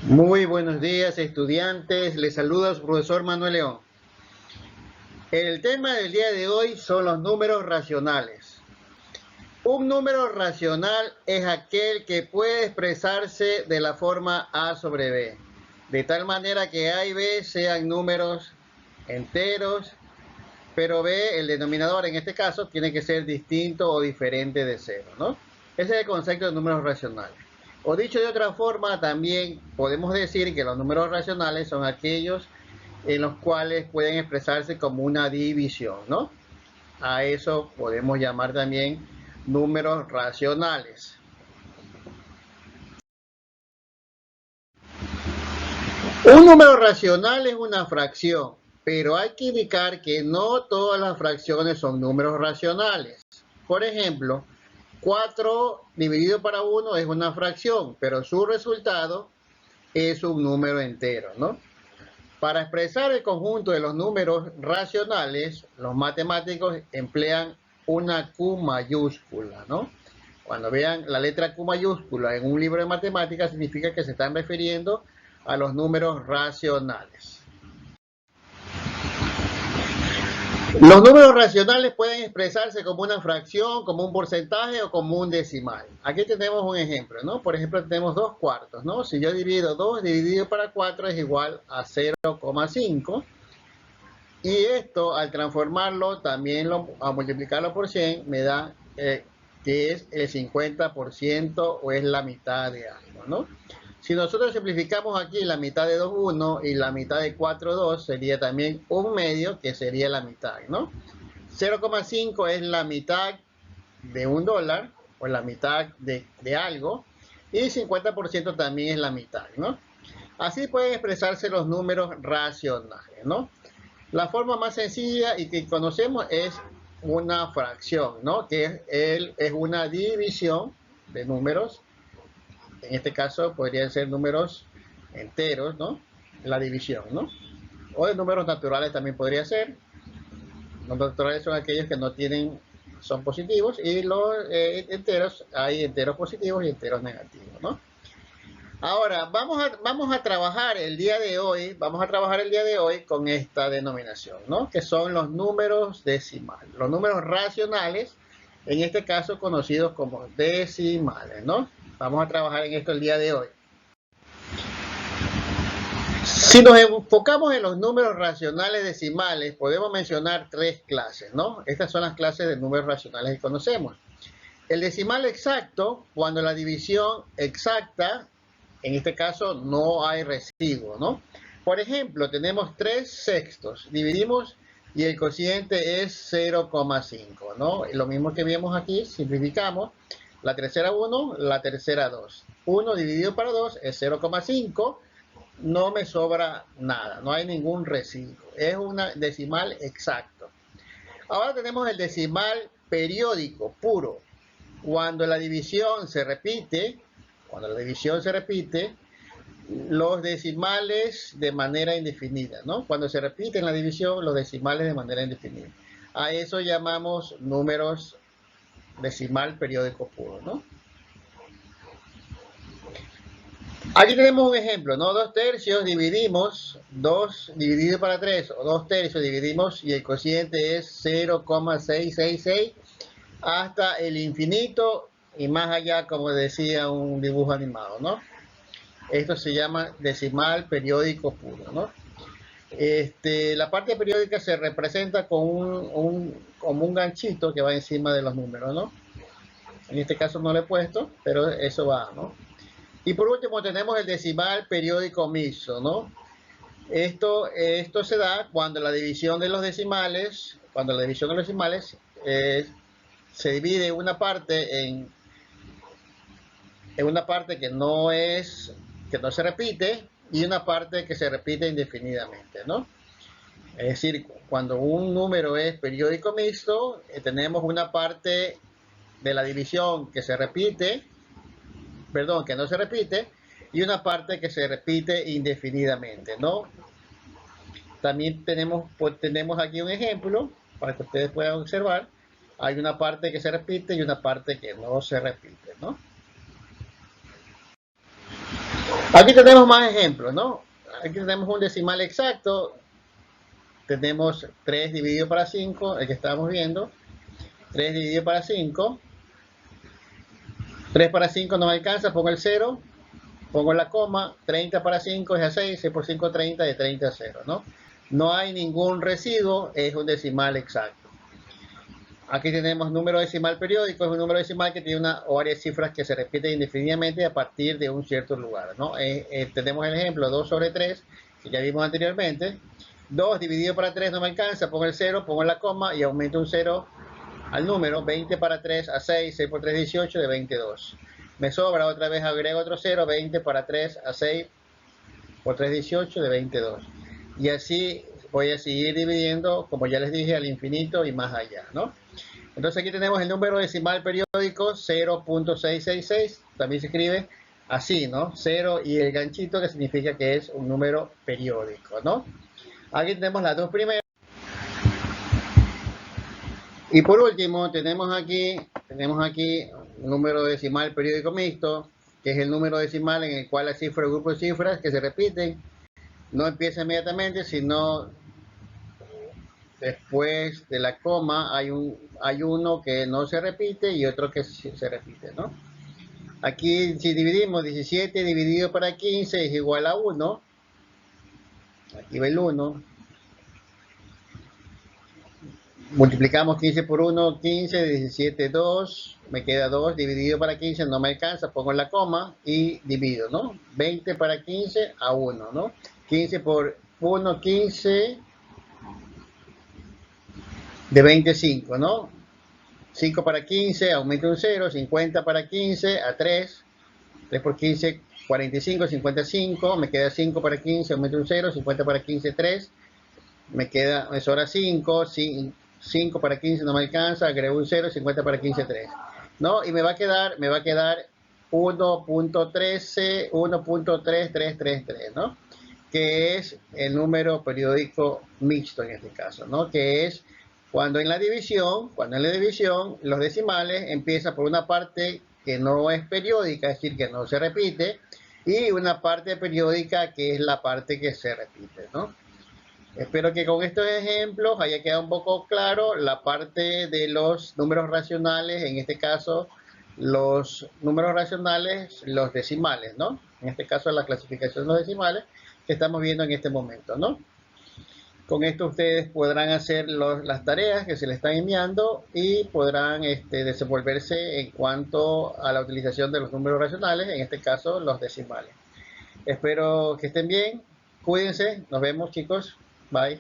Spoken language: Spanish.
Muy buenos días, estudiantes. Les saluda su profesor Manuel León. El tema del día de hoy son los números racionales. Un número racional es aquel que puede expresarse de la forma A sobre B, de tal manera que A y B sean números enteros, pero B, el denominador en este caso, tiene que ser distinto o diferente de cero, ¿no? Ese es el concepto de números racionales. O dicho de otra forma, también podemos decir que los números racionales son aquellos en los cuales pueden expresarse como una división, ¿no? A eso podemos llamar también números racionales. Un número racional es una fracción, pero hay que indicar que no todas las fracciones son números racionales. Por ejemplo, 4 dividido para 1 es una fracción, pero su resultado es un número entero, ¿no? Para expresar el conjunto de los números racionales, los matemáticos emplean una Q mayúscula, ¿no? Cuando vean la letra Q mayúscula en un libro de matemáticas, significa que se están refiriendo a los números racionales. Los números racionales pueden expresarse como una fracción, como un porcentaje o como un decimal. Aquí tenemos un ejemplo, ¿no? Por ejemplo, tenemos 2 cuartos, ¿no? Si yo divido 2 dividido para 4 es igual a 0,5. Y esto, al transformarlo, también a multiplicarlo por 100, me da que es el 50% o es la mitad de algo, ¿no? Si nosotros simplificamos aquí la mitad de 2, 1 y la mitad de 4, 2, sería también un medio, que sería la mitad, ¿no? 0,5 es la mitad de $1 o la mitad de algo, y 50% también es la mitad, ¿no? Así pueden expresarse los números racionales, ¿no? La forma más sencilla y que conocemos es una fracción, ¿no? Que es una división de números. En este caso podrían ser números enteros, ¿no? La división, ¿no? O de números naturales también podría ser. Los naturales son aquellos que no tienen, son positivos, y los enteros, hay enteros positivos y enteros negativos, ¿no? Ahora, vamos a trabajar el día de hoy, con esta denominación, ¿no? Que son los números decimales, los números racionales, en este caso conocidos como decimales, ¿no? Vamos a trabajar en esto el día de hoy. Si nos enfocamos en los números racionales decimales, podemos mencionar 3 clases, ¿no? Estas son las clases de números racionales que conocemos. El decimal exacto, cuando la división exacta, en este caso no hay residuo, ¿no? Por ejemplo, tenemos 3 sextos, dividimos y el cociente es 0,5, ¿no? Lo mismo que vemos aquí, simplificamos, la tercera 1, la tercera 2. 1 dividido para 2 es 0,5, no me sobra nada, no hay ningún residuo, es un decimal exacto. Ahora tenemos el decimal periódico puro. Cuando la división se repite, los decimales de manera indefinida, ¿no? Cuando se repite en la división, los decimales de manera indefinida. A eso llamamos números decimal periódico puro, ¿no? Aquí tenemos un ejemplo, ¿no? 2 tercios dividimos, 2 dividido para 3, o 2 tercios dividimos, y el cociente es 0,666 hasta el infinito y más allá, como decía un dibujo animado, ¿no? Esto se llama decimal periódico puro, ¿no? La parte periódica se representa con como un ganchito que va encima de los números, ¿no? En este caso no lo he puesto, pero eso va, ¿no? Y por último tenemos el decimal periódico mixto, ¿no? Esto se da cuando la división de los decimales, se divide una parte en una parte que no se repite y una parte que se repite indefinidamente, ¿no? Es decir, cuando un número es periódico mixto, tenemos una parte de la división que no se repite, y una parte que se repite indefinidamente, ¿no? También tenemos aquí un ejemplo para que ustedes puedan observar. Hay una parte que se repite y una parte que no se repite, ¿no? Aquí tenemos más ejemplos, ¿no? Aquí tenemos un decimal exacto. Tenemos 3 dividido para 5, el que estábamos viendo. 3 dividido para 5. 3 para 5 no me alcanza, pongo el 0. Pongo la coma, 30 para 5 es a 6, 6 por 5, 30, de 30 a 0, ¿no? No hay ningún residuo, es un decimal exacto. Aquí tenemos número decimal periódico, es un número decimal que tiene una o varias cifras que se repiten indefinidamente a partir de un cierto lugar, ¿no? Tenemos el ejemplo 2 sobre 3, que ya vimos anteriormente. 2 dividido para 3 no me alcanza, pongo el 0, pongo la coma y aumento un 0 al número. 20 para 3 a 6, 6 por 3, 18, de 22. Me sobra, otra vez agrego otro 0, 20 para 3 a 6 por 3, 18, de 22. Y así voy a seguir dividiendo, como ya les dije, al infinito y más allá, ¿no? Entonces aquí tenemos el número decimal periódico 0.666, también se escribe así, ¿no? 0 y el ganchito que significa que es un número periódico, ¿no? Aquí tenemos las dos primeras. Y por último, tenemos aquí un número decimal periódico mixto, que es el número decimal en el cual la cifra o grupo de cifras que se repiten no empieza inmediatamente, sino después de la coma hay uno que no se repite y otro que se repite, ¿no? Aquí si dividimos 17 dividido para 15 es igual a 1. Aquí va el 1. Multiplicamos 15 por 1, 15, 17, 2, me queda 2, dividido para 15, no me alcanza, pongo la coma y divido, ¿no? 20 para 15 a 1, ¿no? 15 por 1, 15 de 25, ¿no? 5 para 15, aumento un 0, 50 para 15 a 3, 3 por 15, 45, 55, me queda 5 para 15, aumento un 0, 50 para 15, 3, me sobra 5, 5 para 15 no me alcanza, agrego un 0, 50 para 15, 3. ¿No? Y me va a quedar 1.13, 1.3333, ¿no? Que es el número periódico mixto en este caso, ¿no? Que es cuando en la división, los decimales empiezan por una parte que no es periódica, es decir, que no se repite, y una parte periódica que es la parte que se repite, ¿no? Espero que con estos ejemplos haya quedado un poco claro la parte de los números racionales, en este caso los números racionales, los decimales, ¿no? En este caso la clasificación de los decimales que estamos viendo en este momento, ¿no? Con esto ustedes podrán hacer las tareas que se les están enviando y podrán desenvolverse en cuanto a la utilización de los números racionales, en este caso los decimales. Espero que estén bien, cuídense, nos vemos chicos, bye.